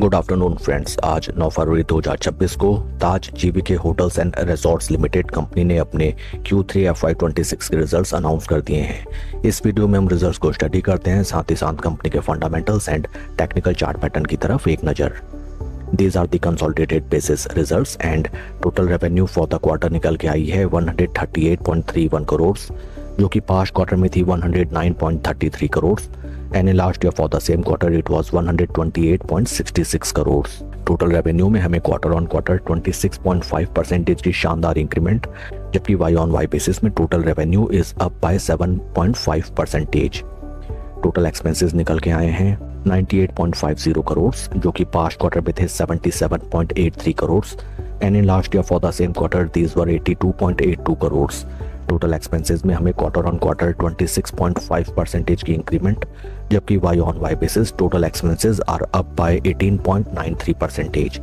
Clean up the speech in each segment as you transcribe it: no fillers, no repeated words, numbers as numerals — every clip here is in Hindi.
Good afternoon friends. आज 9 फरवरी 2026 को Taj GVK hotels and resorts limited company ने अपने Q3 FY26 के रिजल्ट्स अनाउंस कर दिए हैं। इस वीडियो में हम रिजल्ट्स को स्टडी करते हैं, साथ ही साथ कंपनी के fundamentals and technical chart pattern की तरफ एक नज़र। These are the consolidated basis results and total revenue for the quarter निकल के आई है 138.31 करोड़, जो कि पास्ट क्वार्टर में थी 109.33 crore and last year for the same quarter it was 128.66 crore. Total revenue में हमें क्वार्टर ऑन क्वार्टर 26.5% की शानदार इंक्रीमेंट, जबकि वाई ऑन वाई बेसिस में total revenue is up by 7.5%। Total expenses निकल के आए हैं 98.50 करोड़, जो कि पास्ट क्वार्टर में थे 77.83 crore and in last year for the same quarter these were 82.82 crore. Total expenses में हमें क्वार्टर ऑन क्वार्टर 26.5% की इंक्रीमेंट, जबकि Y on Y basis total expenses are up by 18.93%।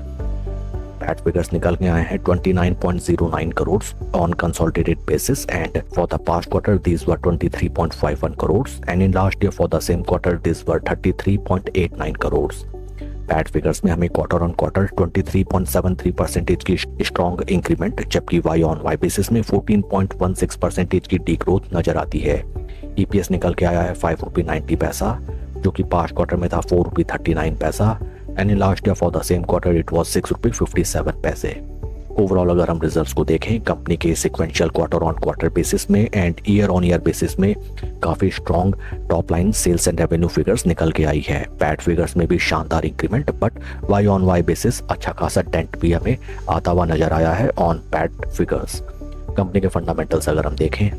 PAT figures निकल के आए हैं 29.09 crore on consolidated basis and for the past quarter these were 23.51 crore and in last year for the same quarter these were 33.89 crore. PAT figures में हमें क्वार्टर ऑन क्वार्टर 23.73% की स्ट्रॉन्ग इंक्रीमेंट, जबकि वाई ऑन वाई बेसिस में 14.16% की डी ग्रोथ नजर आती है। ईपीएस निकल के आया है 5 रुपये 90 पैसा, जो कि पास्ट क्वार्टर में था 4 रुपये 39 पैसा and in last year for the same quarter it was 6 रुपये 57 पैसे। ओवरऑल अगर हम रिजल्ट्स को देखें, कंपनी के sequential quarter on quarter basis में and year on year basis में काफ़ी strong top line sales and revenue figures निकल के आई है। पैट फिगर्स में भी शानदार increment, but Y on Y basis अच्छा खासा डेंट भी हमें आता हुआ नजर आया है ऑन पैट फिगर्स। कंपनी के फंडामेंटल्स अगर हम देखें,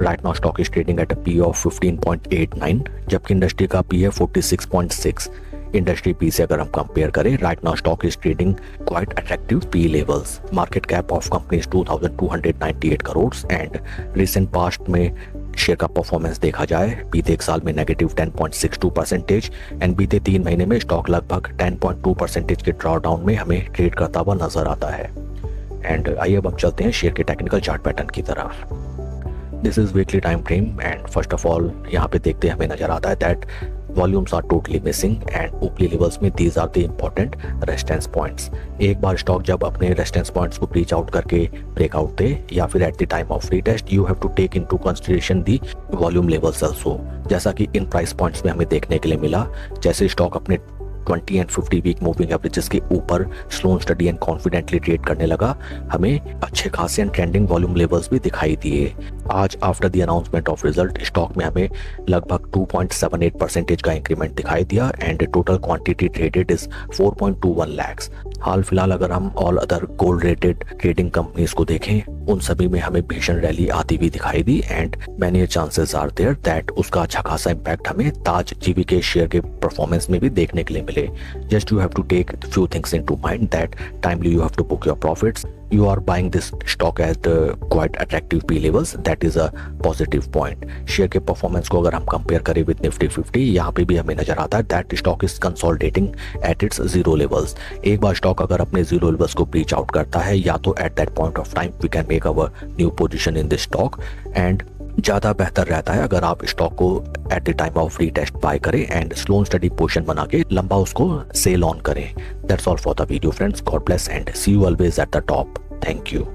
right now stock is trading at a P of 15.89, जबकि इंडस्ट्री का पी है 46.6। इंडस्ट्री पी से अगर हम कंपेयर करें, right now stock is trading quite attractive P levels. Market cap of company is 2298 crore and recent past में शेयर का परफॉर्मेंस देखा जाए, बीते एक साल में नेगेटिव 10.62% एंड बीते 3 महीने में स्टॉक लगभग 10.2% के ड्रॉ डाउन में हमें ट्रेड करता हुआ नजर आता है। एंड आइए अब हम चलते हैं शेयर के टेक्निकल चार्ट पैटर्न की तरफ। This is weekly time frame and first of all यहाँ पे देखते हमें नजर आता है that volumes are totally missing and ऊपरी लेवल्स में these are the important resistance points. एक बार स्टॉक जब अपने रेजिस्टेंस पॉइंट्स को रीच आउट करके ब्रेकआउट दे या फिर at the time of retest, you have to take into consideration the volume levels also, जैसा कि इन प्राइस पॉइंट्स में हमें देखने के लिए मिला। जैसे स्टॉक अपने 20 एंड 50 वीक मूविंग एवरेजेस के ऊपर slow study and confidently trade करने लगा, हमें अच्छे खासे एंड ट्रेंडिंग वॉल्यूम लेवल्स भी दिखाई दिए। आज after the announcement of result stock में हमें लगभग 2.78% का इंक्रीमेंट दिखाई दिया and total quantity traded is 4.21 lakhs. हाल फिलहाल अगर हम all other gold rated trading companies को देखें, उन सभी में हमें भीषण रैली आती हुई दिखाई दी and many chances are there that उसका अच्छा खासा इम्पैक्ट हमें ताज जीवी के शेयर के परफॉर्मेंस में भी देखने के लिए मिले। Just you have to take few things into mind that timely you have to book your profits. You are buying this stock at quite attractive P levels. That is a positive point. Share के परफॉर्मेंस को अगर हम कंपेयर करें विद निफ्टी 50, यहाँ पे भी हमें नजर आता है that stock is consolidating at its zero levels. एक बार स्टॉक अगर अपने जीरो लेवल्स को रीच आउट करता है, या तो at that point of time we can make our new position in this stock and ज़्यादा बेहतर रहता है अगर आप स्टॉक को at the time of retest buy करें एंड स्लो स्टडी पोजीशन बना के लंबा उसको सेल ऑन करें। That's all for the video friends. God bless and see you always at the top. Thank you.